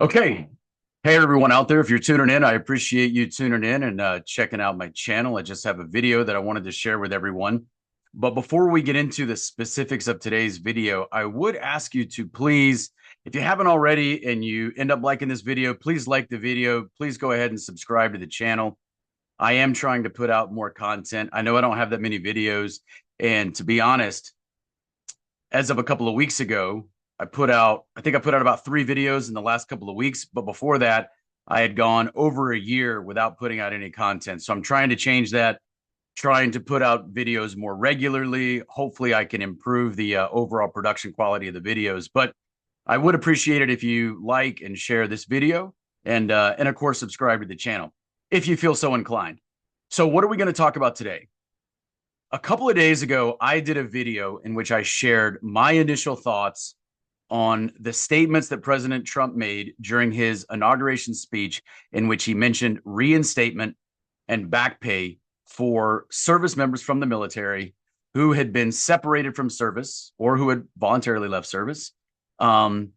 Okay. Hey, everyone out there. If you're tuning in, I appreciate you tuning in and checking out my channel. I just have a video that I wanted to share with everyone. But before we get into the specifics of today's video, I would ask you to please, if you haven't already and you end up liking this video, please like the video. Please go ahead and subscribe to the channel. I am trying to put out more content. I know I don't have that many videos. And to be honest, as of a couple of weeks ago, I think I put out about 3 videos in the last couple of weeks. But before that, I had gone over a year without putting out any content. So I'm trying to change that, trying to put out videos more regularly. Hopefully, I can improve the overall production quality of the videos. But I would appreciate it if you like and share this video, and of course, subscribe to the channel if you feel so inclined. So, what are we going to talk about today? A couple of days ago, I did a video in which I shared my initial thoughts on the statements that President Trump made during his inauguration speech, in which he mentioned reinstatement and back pay for service members from the military who had been separated from service or who had voluntarily left service um,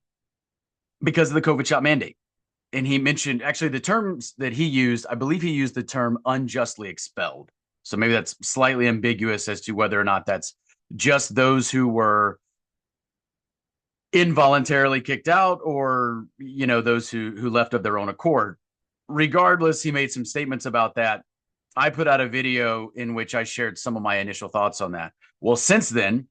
because of the COVID shot mandate. And he mentioned actually the terms that he used, I believe he used the term unjustly expelled. So maybe that's slightly ambiguous as to whether or not that's just those who were involuntarily kicked out or those who left of their own accord. Regardless, he made some statements about that. I put out a video in which I shared some of my initial thoughts on that. Well, since then,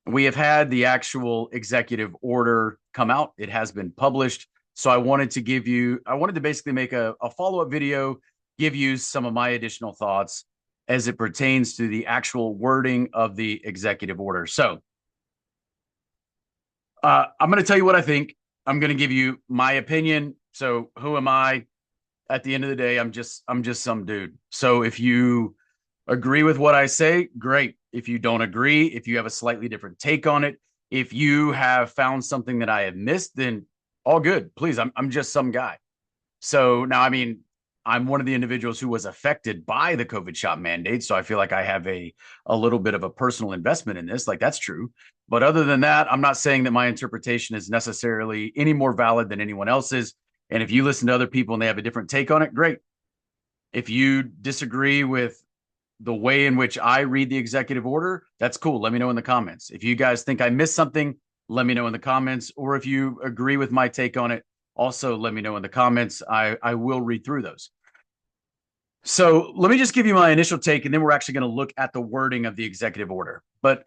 we have had the actual executive order come out. It has been published. So I wanted to basically make a follow-up video, give you some of my additional thoughts as it pertains to the actual wording of the executive order. So I'm going to tell you what I think. I'm going to give you my opinion. So who am I? At the end of the day, I'm just some dude. So if you agree with what I say, great. If you don't agree, if you have a slightly different take on it, if you have found something that I have missed, then all good. Please, I'm just some guy. So now, I mean, I'm one of the individuals who was affected by the COVID shot mandate. So I feel like I have a little bit of a personal investment in this. Like that's true. But other than that, I'm not saying that my interpretation is necessarily any more valid than anyone else's. And if you listen to other people and they have a different take on it, great. If you disagree with the way in which I read the executive order, that's cool. Let me know in the comments. If you guys think I missed something, let me know in the comments. Or if you agree with my take on it, also let me know in the comments. I will read through those. So let me just give you my initial take, and then we're actually going to look at the wording of the executive order. But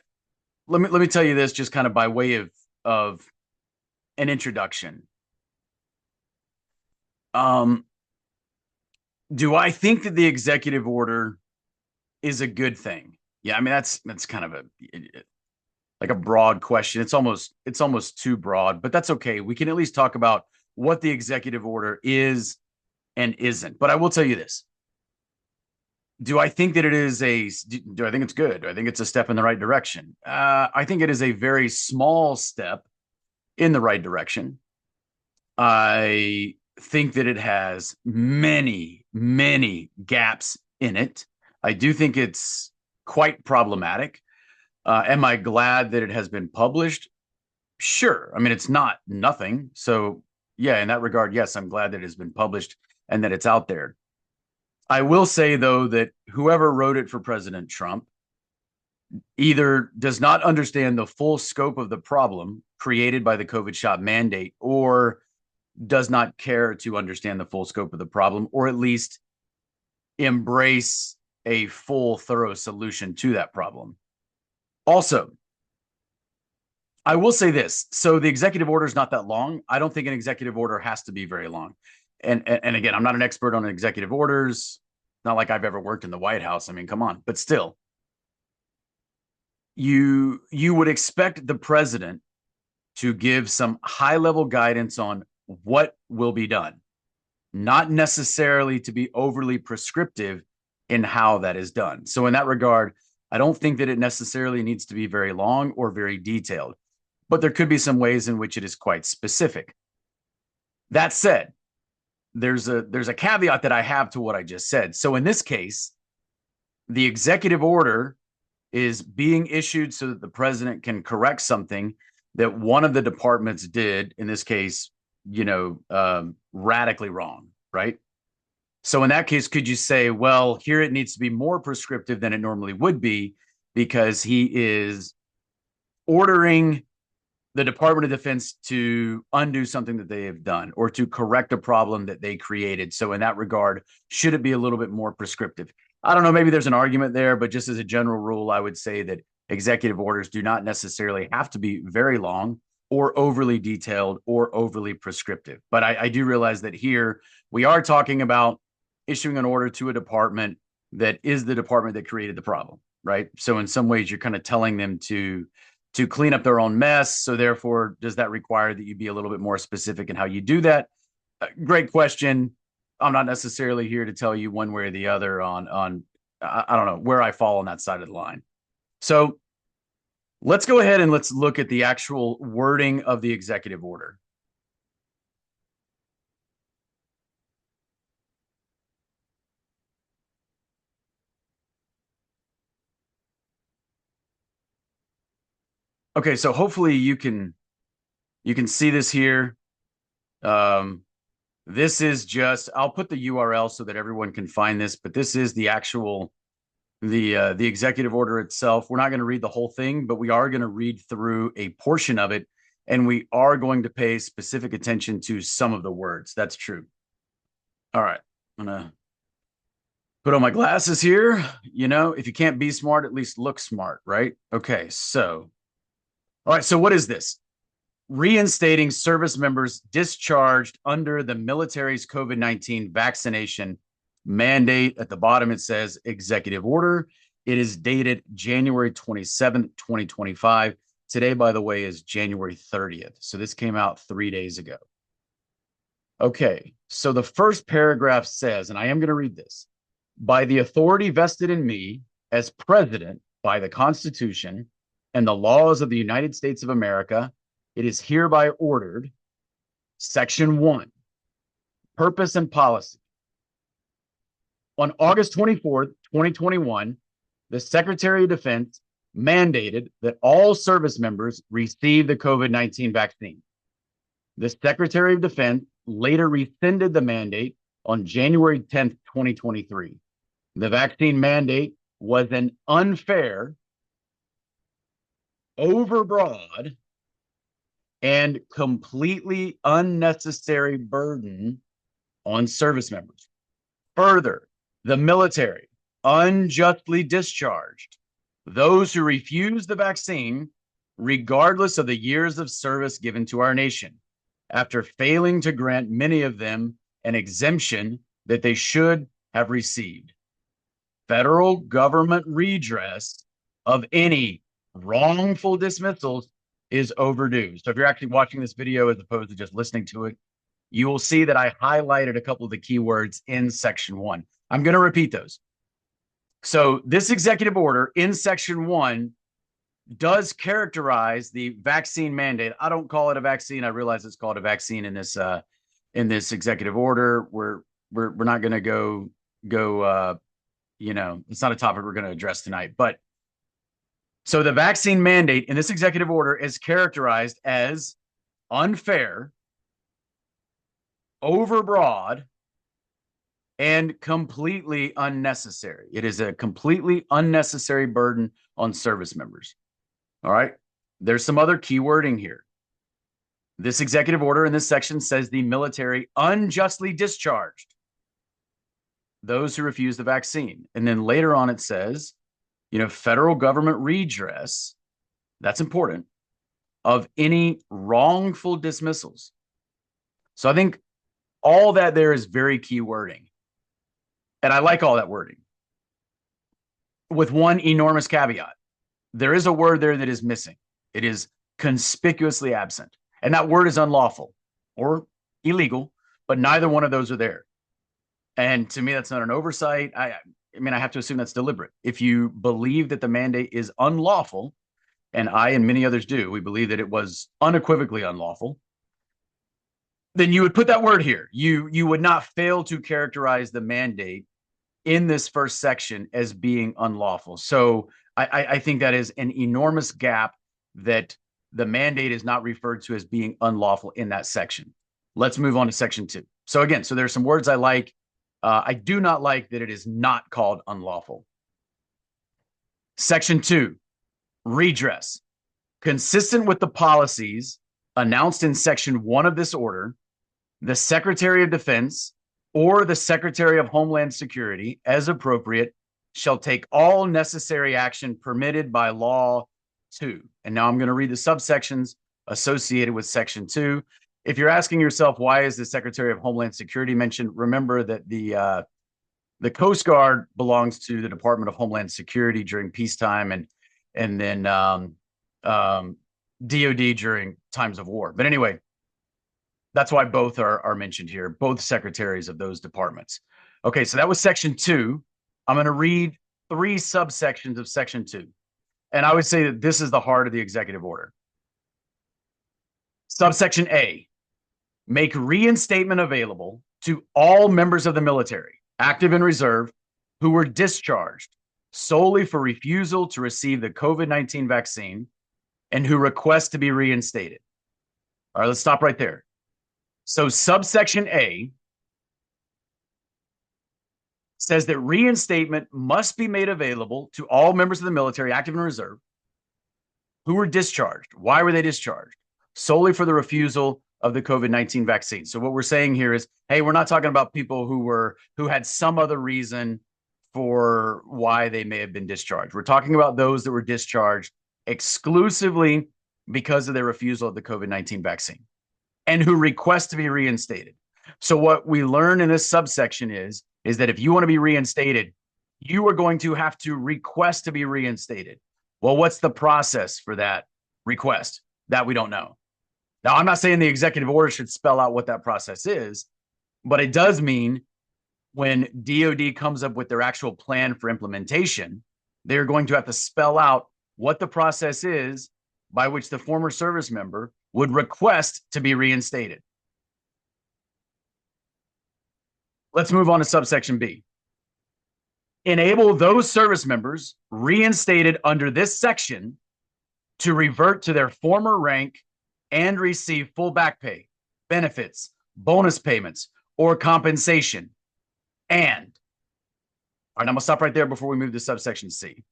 let me tell you this just kind of by way of an introduction. Do I think that the executive order is a good thing? Yeah, I mean that's kind of a broad question. It's almost too broad, but that's okay. We can at least talk about what the executive order is and isn't. But I will tell you this. Do I think that do I think it's good? Do I think it's a step in the right direction? I think it is a very small step in the right direction. I think that it has many, many gaps in it. I do think it's quite problematic. Am I glad that it has been published? Sure. I mean, it's not nothing. So, yeah, in that regard, yes, I'm glad that it has been published and that it's out there. I will say, though, that whoever wrote it for President Trump either does not understand the full scope of the problem created by the COVID shot mandate or does not care to understand the full scope of the problem, or at least embrace a full, thorough solution to that problem. Also, I will say this. So the executive order is not that long. I don't think an executive order has to be very long. And again, I'm not an expert on executive orders. Not like I've ever worked in the White House. I mean, come on. But still, you would expect the president to give some high level guidance on what will be done, not necessarily to be overly prescriptive in how that is done. So in that regard, I don't think that it necessarily needs to be very long or very detailed, but there could be some ways in which it is quite specific. That said, there's a caveat that I have to what I just said. So in this case, the executive order is being issued so that the president can correct something that one of the departments did, in this case, radically wrong, right? So in that case, could you say, well, here it needs to be more prescriptive than it normally would be because he is ordering the Department of Defense to undo something that they have done or to correct a problem that they created. So in that regard, should it be a little bit more prescriptive? I don't know, maybe there's an argument there, but just as a general rule, I would say that executive orders do not necessarily have to be very long or overly detailed or overly prescriptive. But I do realize that here we are talking about issuing an order to a department that is the department that created the problem, right? So in some ways, you're kind of telling them to clean up their own mess. So therefore, does that require that you be a little bit more specific in how you do that? Great question. I'm not necessarily here to tell you one way or the other on I don't know where I fall on that side of the line. So let's go ahead and let's look at the actual wording of the executive order. Okay, so hopefully you can see this here. This is just, I'll put the URL so that everyone can find this, but this is the actual the executive order itself. We're not going to read the whole thing, but we are going to read through a portion of it, and we are going to pay specific attention to some of the words. That's true. All right, I'm gonna put on my glasses here. If you can't be smart, at least look smart, right? Okay, so all right, so what is this? Reinstating service members discharged under the military's COVID-19 vaccination mandate. At the bottom, it says executive order. It is dated January 27th, 2025. Today, by the way, is January 30th. So this came out 3 days ago. Okay, so the first paragraph says, and I am going to read this, by the authority vested in me as president by the Constitution and the laws of the United States of America, it is hereby ordered, Section 1, Purpose and Policy. On August 24th, 2021, the Secretary of Defense mandated that all service members receive the COVID-19 vaccine. The Secretary of Defense later rescinded the mandate on January 10th, 2023. The vaccine mandate was an unfair, overbroad, and completely unnecessary burden on service members. Further, the military unjustly discharged those who refused the vaccine, regardless of the years of service given to our nation, after failing to grant many of them an exemption that they should have received. Federal government redress of any wrongful dismissals is overdue. So if you're actually watching this video as opposed to just listening to it, you will see that I highlighted a couple of the keywords in Section 1. I'm going to repeat those. So this executive order in Section 1 does characterize the vaccine mandate. I don't call it a vaccine. I realize it's called a vaccine in this executive order. We're not going to go it's not a topic we're going to address tonight. But so the vaccine mandate in this executive order is characterized as unfair, overbroad, and completely unnecessary. It is a completely unnecessary burden on service members. All right. There's some other key wording here. This executive order in this section says the military unjustly discharged those who refuse the vaccine. And then later on, it says, federal government redress, that's important, of any wrongful dismissals. So I think all that there is very key wording. And I like all that wording. With one enormous caveat. There is a word there that is missing. It is conspicuously absent. And that word is unlawful or illegal, but neither one of those are there. And to me, that's not an oversight. I have to assume that's deliberate. If you believe that the mandate is unlawful, and I and many others do, we believe that it was unequivocally unlawful, then you would put that word here. You would not fail to characterize the mandate in this first section as being unlawful. So I think that is an enormous gap that the mandate is not referred to as being unlawful in that section. Let's move on to section 2. So again, so there's some words I like. I do not like that it is not called unlawful. Section 2, redress. Consistent with the policies announced in section 1 of this order, the Secretary of Defense or the Secretary of Homeland Security, as appropriate, shall take all necessary action permitted by law 2. And now I'm going to read the subsections associated with section 2. If you're asking yourself, why is the Secretary of Homeland Security mentioned? Remember that the Coast Guard belongs to the Department of Homeland Security during peacetime, and then DOD during times of war. But anyway, that's why both are mentioned here, both secretaries of those departments. Okay, so that was section 2. I'm going to read 3 subsections of section 2. And I would say that this is the heart of the executive order. Subsection A, make reinstatement available to all members of the military, active and reserve, who were discharged solely for refusal to receive the COVID-19 vaccine and who request to be reinstated. All right, let's stop right there. So subsection A says that reinstatement must be made available to all members of the military, active and reserve, who were discharged. Why were they discharged? Solely for the refusal of the COVID-19 vaccine. So what we're saying here is, hey, we're not talking about people who had some other reason for why they may have been discharged. We're talking about those that were discharged exclusively because of their refusal of the COVID-19 vaccine and who request to be reinstated. So what we learn in this subsection is that if you want to be reinstated, you are going to have to request to be reinstated. Well, what's the process for that request? That we don't know. Now, I'm not saying the executive order should spell out what that process is, but it does mean when DOD comes up with their actual plan for implementation, they're going to have to spell out what the process is by which the former service member would request to be reinstated. Let's move on to subsection B. Enable those service members reinstated under this section to revert to their former rank and receive full back pay, benefits, bonus payments, or compensation. And, all right, I'm going to stop right there before we move to subsection C.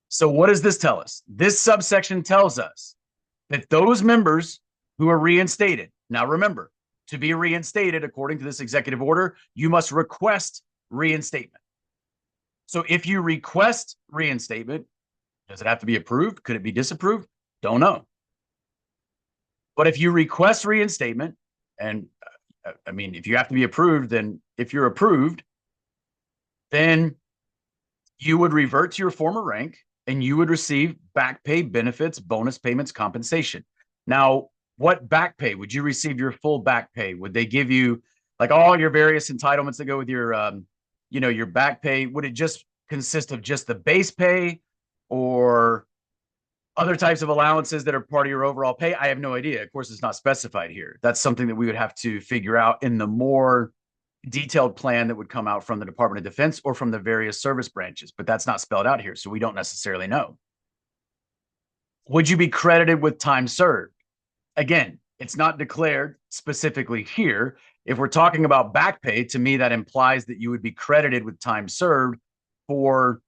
So what does this tell us? This subsection tells us that those members who are reinstated, now remember, to be reinstated according to this executive order, you must request reinstatement. So if you request reinstatement, does it have to be approved? Could it be disapproved? Don't know. But if you request reinstatement, and I mean, if you have to be approved, then if you're approved, then you would revert to your former rank and you would receive back pay, benefits, bonus payments, compensation. Now, what back pay? Would you receive your full back pay? Would they give you like all your various entitlements that go with your, your back pay? Would it just consist of just the base pay or other types of allowances that are part of your overall pay? I have no idea. Of course, it's not specified here. That's something that we would have to figure out in the more detailed plan that would come out from the Department of Defense or from the various service branches, but that's not spelled out here, so we don't necessarily know. Would you be credited with time served? Again, it's not declared specifically here. If we're talking about back pay, to me, that implies that you would be credited with time served for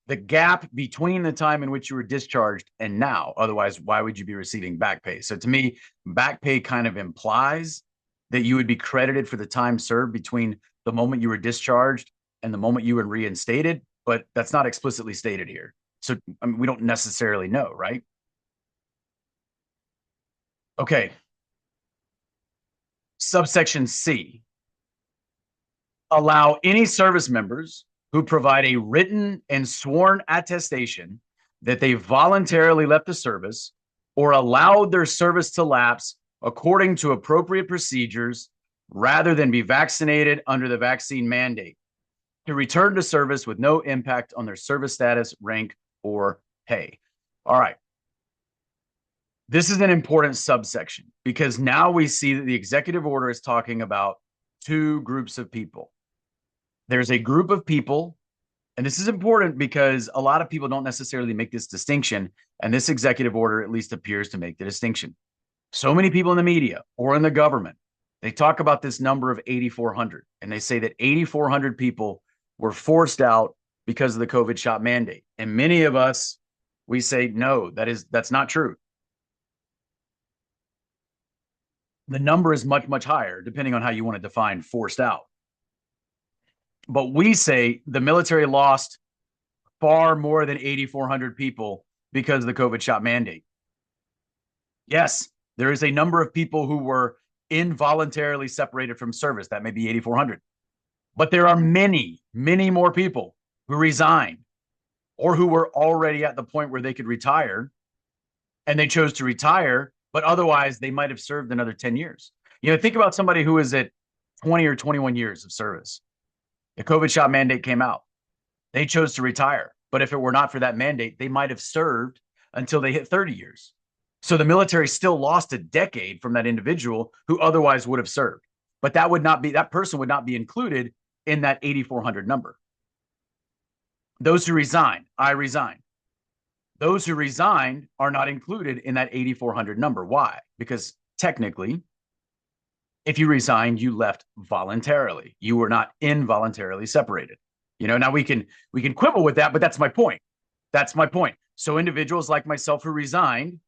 the gap between the time in which you were discharged and now. Otherwise, why would you be receiving back pay? So to me, back pay kind of implies that you would be credited for the time served between the moment you were discharged and the moment you were reinstated, but that's not explicitly stated here. So I mean, we don't necessarily know, right? Okay. Subsection C. Allow any service members who provide a written and sworn attestation that they voluntarily left the service or allowed their service to lapse according to appropriate procedures rather than be vaccinated under the vaccine mandate to return to service with no impact on their service status, rank, or pay. All right. This is an important subsection because now we see that the executive order is talking about 2 groups of people. There's a group of people, and this is important because a lot of people don't necessarily make this distinction, and this executive order at least appears to make the distinction. So many people in the media or in the government, they talk about this number of 8,400, and they say that 8,400 people were forced out because of the COVID shot mandate. And many of us, we say, no, that's not true. The number is much, much higher, depending on how you want to define forced out. But we say the military lost far more than 8,400 people because of the COVID shot mandate. Yes, there is a number of people who were involuntarily separated from service. That may be 8,400. But there are many, many more people who resigned or who were already at the point where they could retire and they chose to retire, but otherwise they might have served another 10 years. Think about somebody who is at 20 or 21 years of service. The COVID shot mandate came out. They chose to retire. But if it were not for that mandate, they might have served until they hit 30 years. So the military still lost a decade from that individual who otherwise would have served. But that person would not be included in that 8,400 number. Those who resigned, I resigned. Those who resigned are not included in that 8,400 number. Why? Because technically, if you resigned, you left voluntarily. You were not involuntarily separated. Now we can quibble with that, but that's my point. That's my point. So individuals like myself who resigned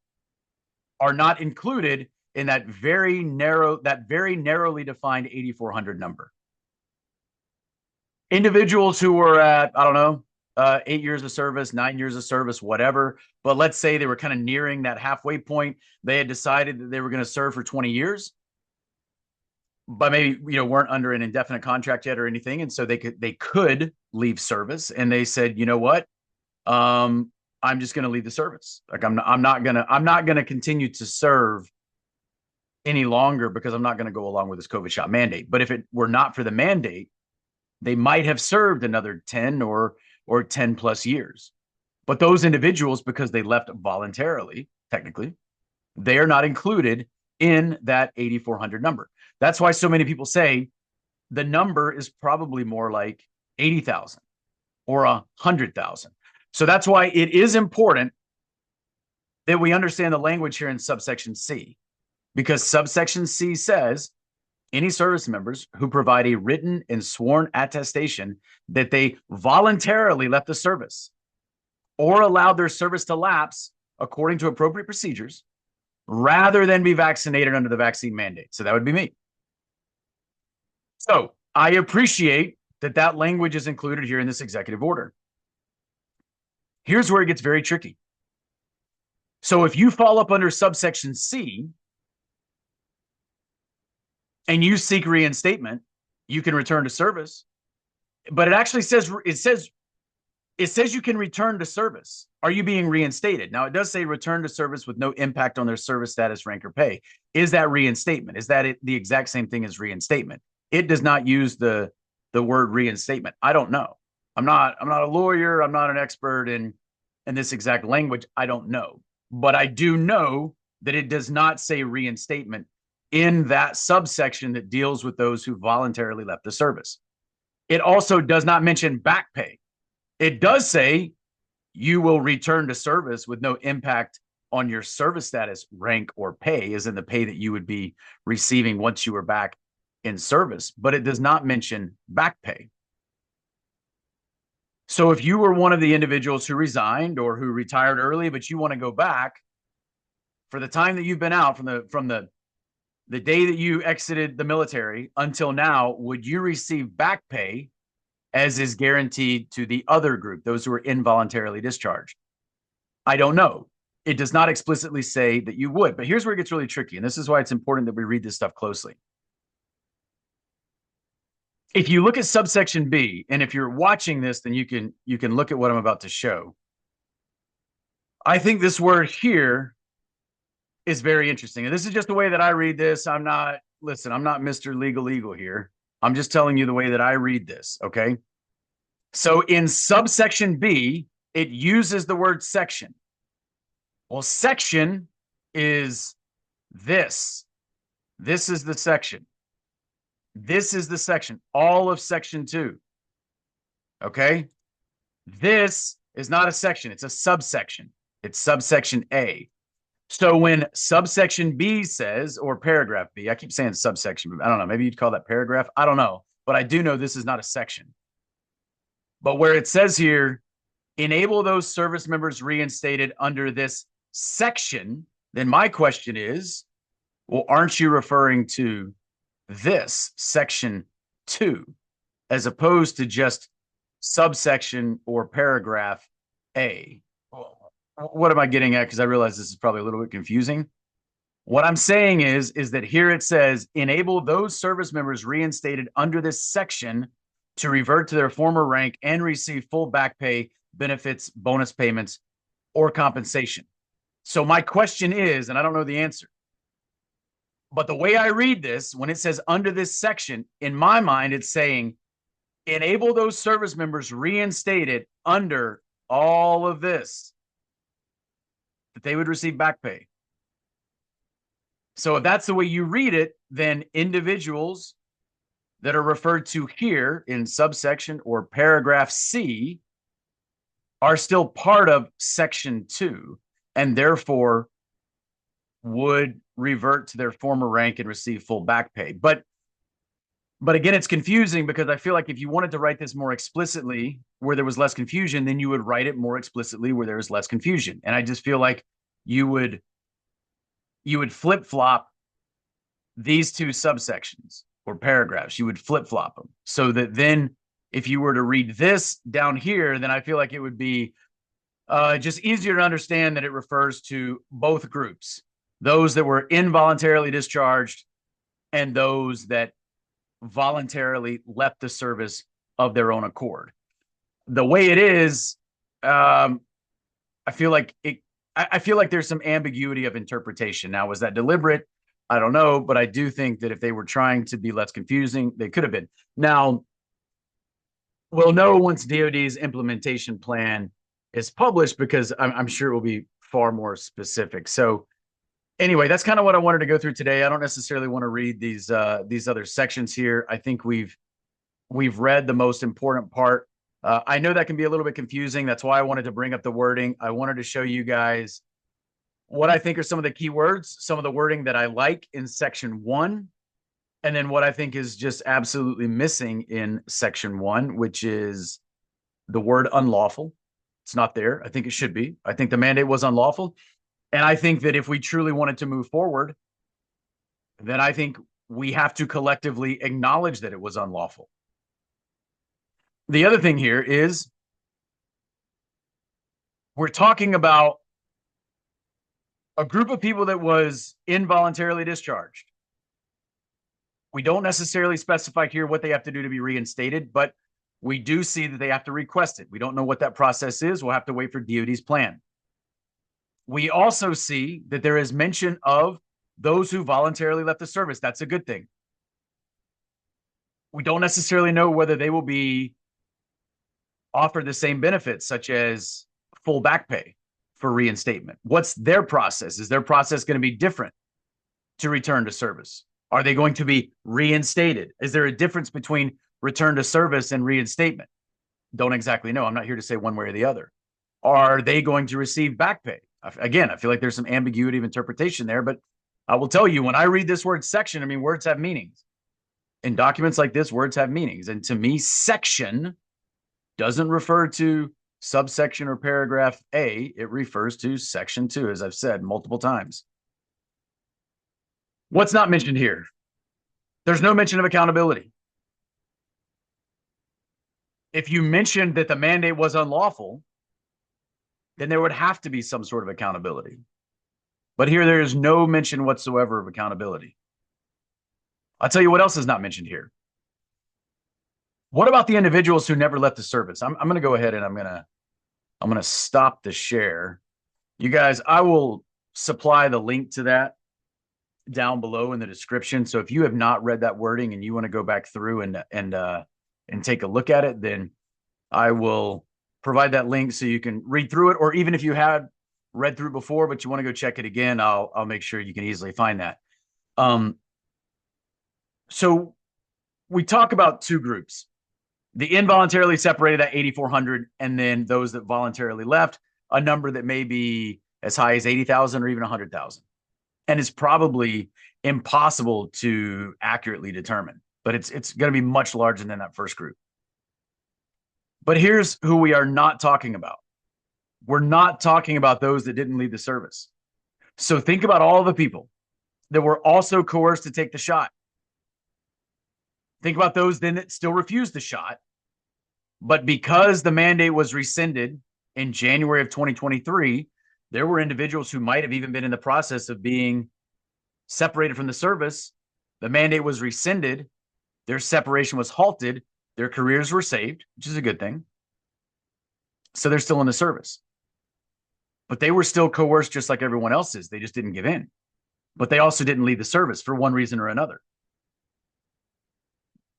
are not included in that very narrowly defined 8,400 number. Individuals who were at, I don't know, 8 years of service, 9 years of service, whatever. But let's say they were kind of nearing that halfway point. They had decided that they were going to serve for 20 years, but maybe, weren't under an indefinite contract yet or anything. And so they could leave service. And they said, you know what? I'm just going to leave the service. Like I'm not going to continue to serve any longer because I'm not going to go along with this COVID shot mandate. But if it were not for the mandate, they might have served another 10 or 10 plus years. But those individuals, because they left voluntarily, technically, they are not included in that 8,400 number. That's why so many people say the number is probably more like 80,000 or 100,000. So that's why it is important that we understand the language here in subsection C, because subsection C says any service members who provide a written and sworn attestation that they voluntarily left the service or allowed their service to lapse according to appropriate procedures rather than be vaccinated under the vaccine mandate. So that would be me. So I appreciate that language is included here in this executive order. Here's where it gets very tricky. So if you fall up under subsection C and you seek reinstatement, you can return to service. But it actually says you can return to service. Are you being reinstated? Now, it does say return to service with no impact on their service status, rank, or pay. Is that reinstatement? Is that the exact same thing as reinstatement? It does not use the word reinstatement. I don't know. I'm not a lawyer. I'm not an expert in this exact language. I don't know. But I do know that it does not say reinstatement in that subsection that deals with those who voluntarily left the service. It also does not mention back pay. It does say you will return to service with no impact on your service status, rank, or pay, as in the pay that you would be receiving once you were back in service, but it does not mention back pay. So if you were one of the individuals who resigned or who retired early, but you want to go back for the time that you've been out from the day that you exited the military until now, would you receive back pay as is guaranteed to the other group, those who are involuntarily discharged? I don't know. It does not explicitly say that you would, but here's where it gets really tricky. And this is why it's important that we read this stuff closely. If you look at subsection B, and if you're watching this, then you can look at what I'm about to show. I think this word here is very interesting. And this is just the way that I read this. I'm not Mr. Legal Eagle here. I'm just telling you the way that I read this, okay? So in subsection B, it uses the word section. Well, section is this. This is the section. This is the section, all of section 2. Okay? This is not a section, it's a subsection. It's subsection A. So when subsection B says, or paragraph B, I keep saying subsection, I don't know, maybe you'd call that paragraph. I don't know, but I do know this is not a section. But where it says here, enable those service members reinstated under this section, then my question is, well, aren't you referring to this section 2 as opposed to just subsection or paragraph A? What am I getting at? Because I realize this is probably a little bit confusing. What I'm saying is that here it says enable those service members reinstated under this section to revert to their former rank and receive full back pay, benefits, bonus payments, or compensation. So my question is, and I don't know the answer, but the way I read this, when it says under this section, in my mind, it's saying enable those service members reinstated under all of this, that they would receive back pay. So if that's the way you read it, then individuals that are referred to here in subsection or paragraph C are still part of section 2 and therefore would revert to their former rank and receive full back pay. But again, it's confusing because I feel like if you wanted to write this more explicitly where there was less confusion, then you would write it more explicitly where there is less confusion. And I just feel like you would flip-flop these two subsections or paragraphs. You would flip-flop them so that then if you were to read this down here, then I feel like it would be just easier to understand that it refers to both groups, those that were involuntarily discharged and those that voluntarily left the service of their own accord. The way it is, I feel like there's some ambiguity of interpretation. Now, was that deliberate? I don't know, but I do think that if they were trying to be less confusing, they could have been. Now, we'll know once DoD's implementation plan is published because I'm sure it will be far more specific. So anyway, that's kind of what I wanted to go through today. I don't necessarily want to read these other sections here. I think we've read the most important part. I know that can be a little bit confusing. That's why I wanted to bring up the wording. I wanted to show you guys what I think are some of the key words, some of the wording that I like in section 1, and then what I think is just absolutely missing in section 1, which is the word unlawful. It's not there. I think it should be. I think the mandate was unlawful. And I think that if we truly wanted to move forward, then I think we have to collectively acknowledge that it was unlawful. The other thing here is we're talking about a group of people that was involuntarily discharged. We don't necessarily specify here what they have to do to be reinstated, but we do see that they have to request it. We don't know what that process is. We'll have to wait for DoD's plan. We also see that there is mention of those who voluntarily left the service. That's a good thing. We don't necessarily know whether they will be offered the same benefits, such as full back pay for reinstatement. What's their process? Is their process going to be different to return to service? Are they going to be reinstated? Is there a difference between return to service and reinstatement? Don't exactly know. I'm not here to say one way or the other. Are they going to receive back pay? Again, I feel like there's some ambiguity of interpretation there, but I will tell you, when I read this word section, I mean, words have meanings. In documents like this, words have meanings. And to me, section doesn't refer to subsection or paragraph A. It refers to section 2, as I've said multiple times. What's not mentioned here? There's no mention of accountability. If you mentioned that the mandate was unlawful, then there would have to be some sort of accountability. But here there is no mention whatsoever of accountability. I'll tell you what else is not mentioned here. What about the individuals who never left the service? I'm going to go ahead and I'm going to stop the share. You guys, I will supply the link to that down below in the description. So if you have not read that wording and you want to go back through and take a look at it, then I will provide that link so you can read through it. Or even if you had read through before, but you want to go check it again, I'll make sure you can easily find that. So we talk about two groups: the involuntarily separated at 8,400, and then those that voluntarily left, a number that may be as high as 80,000 or even 100,000. And it's probably impossible to accurately determine, but it's going to be much larger than that first group. But here's who we are not talking about. We're not talking about those that didn't leave the service. So think about all the people that were also coerced to take the shot. Think about those then that still refused the shot. But because the mandate was rescinded in January of 2023, there were individuals who might have even been in the process of being separated from the service. The mandate was rescinded. Their separation was halted. Their careers were saved, which is a good thing. So they're still in the service. But they were still coerced just like everyone else is. They just didn't give in. But they also didn't leave the service for one reason or another.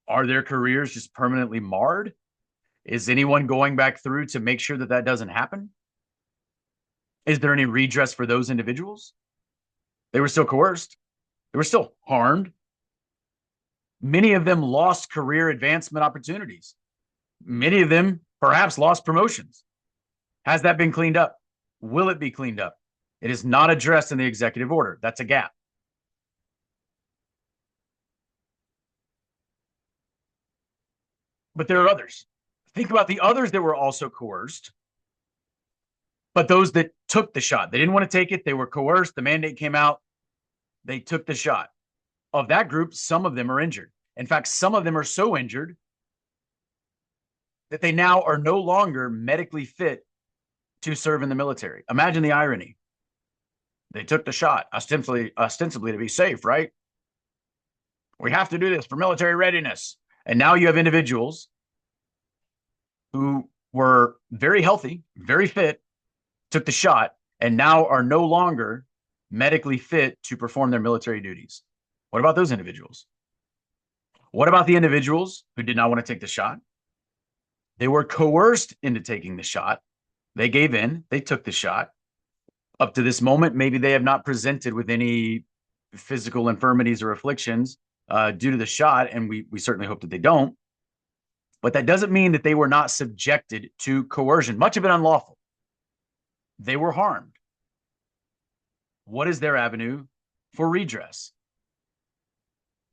Are their careers just permanently marred? Is anyone going back through to make sure that that doesn't happen? Is there any redress for those individuals? They were still coerced. They were still harmed. Many of them lost career advancement opportunities. Many of them perhaps lost promotions. Has that been cleaned up? Will it be cleaned up? It is not addressed in the executive order. That's a gap. But there are others. Think about the others that were also coerced, but those that took the shot. They didn't want to take it. They were coerced. The mandate came out. They took the shot. Of that group, some of them are injured. In fact, some of them are so injured that they now are no longer medically fit to serve in the military. Imagine the irony. They took the shot, ostensibly to be safe, right? We have to do this for military readiness. And now you have individuals who were very healthy, very fit, took the shot, and now are no longer medically fit to perform their military duties. What about those individuals? What about the individuals who did not want to take the shot? They were coerced into taking the shot. They gave in. They took the shot. Up to this moment, maybe they have not presented with any physical infirmities or afflictions due to the shot, and we certainly hope that they don't. But that doesn't mean that they were not subjected to coercion, much of it unlawful. They were harmed. What is their avenue for redress?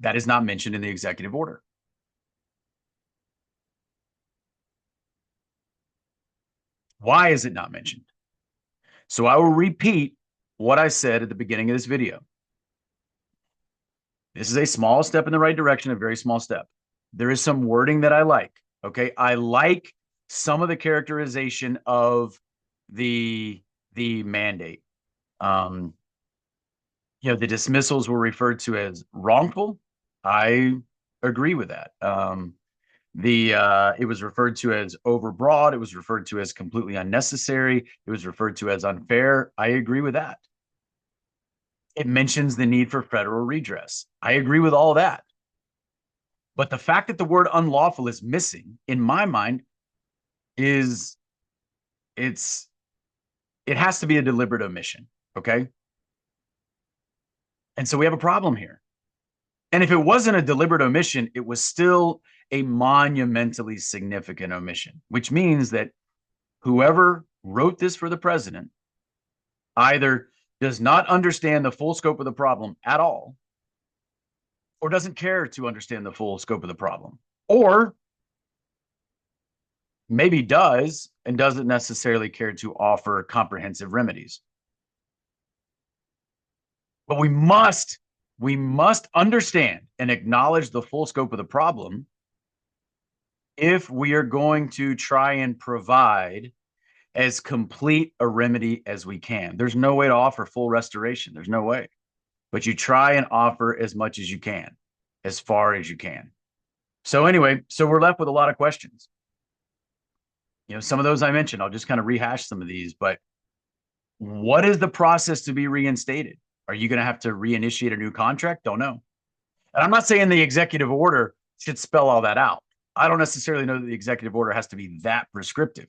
That is not mentioned in the executive order. Why is it not mentioned? So I will repeat what I said at the beginning of this video. This is a small step in the right direction, a very small step. There is some wording that I like. Okay. I like some of the characterization of the mandate. The dismissals were referred to as wrongful. I agree with that. It was referred to as overbroad. It was referred to as completely unnecessary. It was referred to as unfair. I agree with that. It mentions the need for federal redress. I agree with all that. But the fact that the word unlawful is missing, in my mind, it has to be a deliberate omission. Okay. And so we have a problem here. And if it wasn't a deliberate omission, it was still a monumentally significant omission, which means that whoever wrote this for the president either does not understand the full scope of the problem at all, or doesn't care to understand the full scope of the problem, or maybe does and doesn't necessarily care to offer comprehensive remedies. But we must understand and acknowledge the full scope of the problem if we are going to try and provide as complete a remedy as we can. There's no way to offer full restoration. There's no way. But you try and offer as much as you can, as far as you can. So anyway, so we're left with a lot of questions. Some of those I mentioned, I'll just kind of rehash some of these, but what is the process to be reinstated? Are you going to have to reinitiate a new contract? Don't know. And I'm not saying the executive order should spell all that out. I don't necessarily know that the executive order has to be that prescriptive,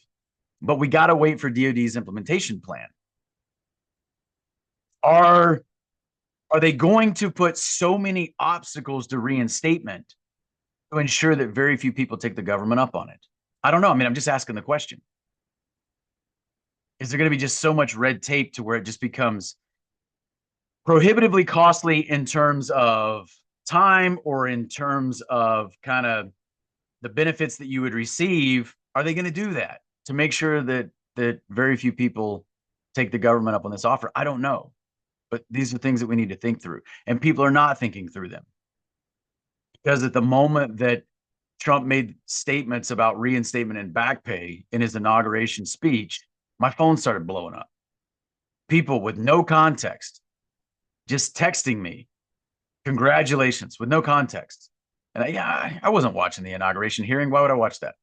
but we got to wait for DOD's implementation plan. Are they going to put so many obstacles to reinstatement to ensure that very few people take the government up on it? I don't know. I mean, I'm just asking the question. Is there going to be just so much red tape to where it just becomes prohibitively costly in terms of time or in terms of kind of the benefits that you would receive? Are they going to do that to make sure that very few people take the government up on this offer? I don't know, but these are things that we need to think through, and people are not thinking through them, because at the moment that Trump made statements about reinstatement and back pay in his inauguration speech, my phone started blowing up. People with no context just texting me, congratulations, with no context. And I wasn't watching the inauguration hearing. Why would I watch that?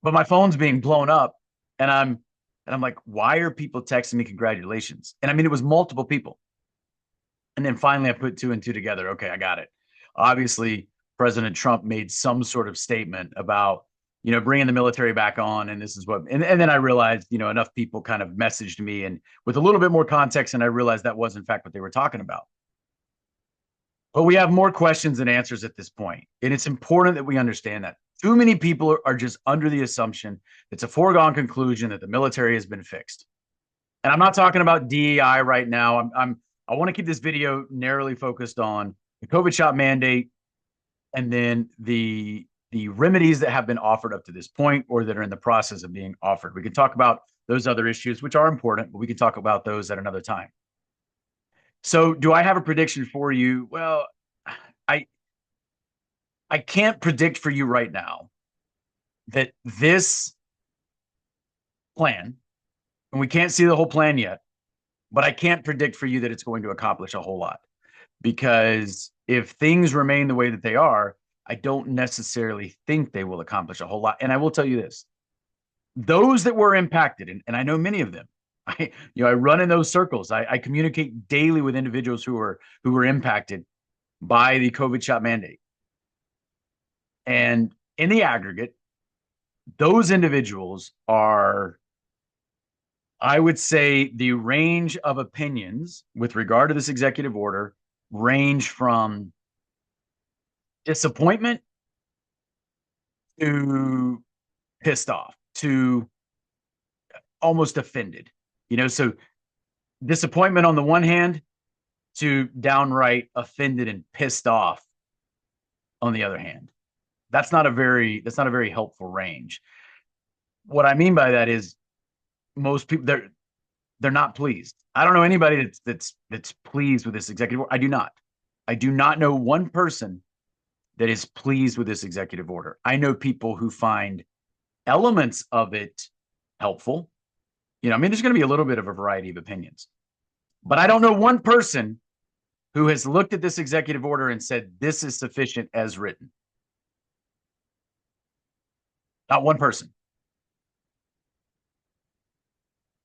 But my phone's being blown up, and I'm like, why are people texting me congratulations? And I mean, it was multiple people. And then finally I put two and two together. Okay, I got it. Obviously, President Trump made some sort of statement about, bringing the military back on. And this is what, and then I realized, enough people kind of messaged me and with a little bit more context. And I realized that was in fact what they were talking about. But we have more questions than answers at this point. And it's important that we understand that. Too many people are just under the assumption it's a foregone conclusion that the military has been fixed. And I'm not talking about DEI right now. I want to keep this video narrowly focused on the COVID shot mandate and then the remedies that have been offered up to this point or that are in the process of being offered. We can talk about those other issues, which are important, but we can talk about those at another time. So, do I have a prediction for you? Well, I I can't predict for you right now that this plan, and we can't see the whole plan yet, but I can't predict for you that it's going to accomplish a whole lot, because if things remain the way that they are, I don't necessarily think they will accomplish a whole lot. And I will tell you this, those that were impacted, and I know many of them, I run in those circles. I communicate daily with individuals who were impacted by the COVID shot mandate. And in the aggregate, those individuals are, I would say, the range of opinions with regard to this executive order range from disappointment to pissed off to almost offended. So disappointment on the one hand to downright offended and pissed off on the other hand. That's not a very helpful range. What I mean by that is most people, they're not pleased. I don't know anybody that's pleased with this executive order. I do not know one person that is pleased with this executive order. I know people who find elements of it helpful. There's going to be a little bit of a variety of opinions, but I don't know one person who has looked at this executive order and said, this is sufficient as written. Not one person.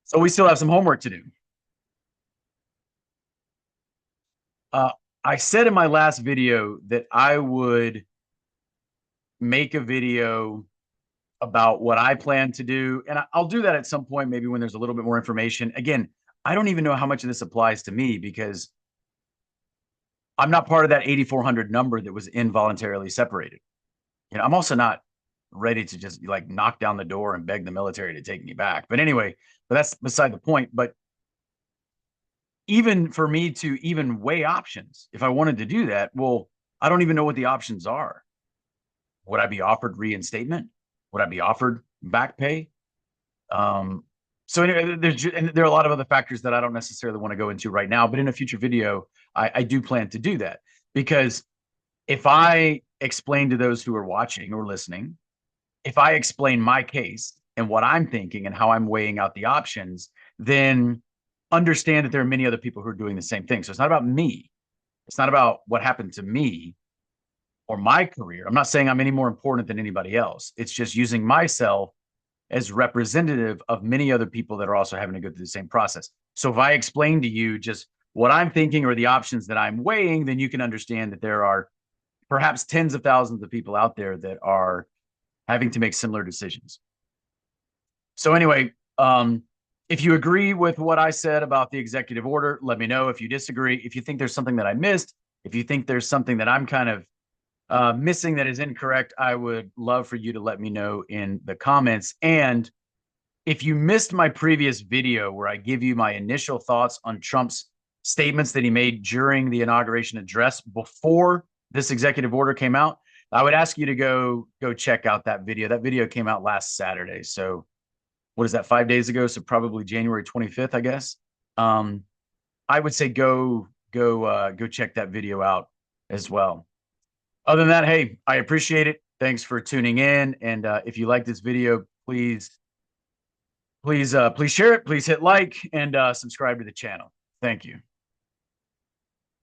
So we still have some homework to do. I said in my last video that I would make a video about what I plan to do. And I'll do that at some point, maybe when there's a little bit more information. Again, I don't even know how much of this applies to me because I'm not part of that 8,400 number that was involuntarily separated. I'm also not ready to just like knock down the door and beg the military to take me back. But anyway, that's beside the point. But even for me to even weigh options, if I wanted to do that, well, I don't even know what the options are. Would I be offered reinstatement? Would I be offered back pay? So anyway, there are a lot of other factors that I don't necessarily want to go into right now, but in a future video, I do plan to do that, because if I explain to those who are watching or listening, if I explain my case and what I'm thinking and how I'm weighing out the options, then understand that there are many other people who are doing the same thing. So it's not about me. It's not about what happened to me or my career. I'm not saying I'm any more important than anybody else. It's just using myself as representative of many other people that are also having to go through the same process. So if I explain to you just what I'm thinking or the options that I'm weighing, then you can understand that there are perhaps tens of thousands of people out there that are having to make similar decisions. So anyway, if you agree with what I said about the executive order, let me know. If you disagree, if you think there's something that I missed, if you think there's something that I'm kind of missing that is incorrect, I would love for you to let me know in the comments. And if you missed my previous video where I give you my initial thoughts on Trump's statements that he made during the inauguration address before this executive order came out, I would ask you to go check out that video. That video came out last Saturday. So what is that, 5 days ago? So probably January 25th, I guess. Um, I would say go check that video out as well. Other than that, hey, I appreciate it. Thanks for tuning in. And if you like this video, please share it. Please hit like and subscribe to the channel. Thank you.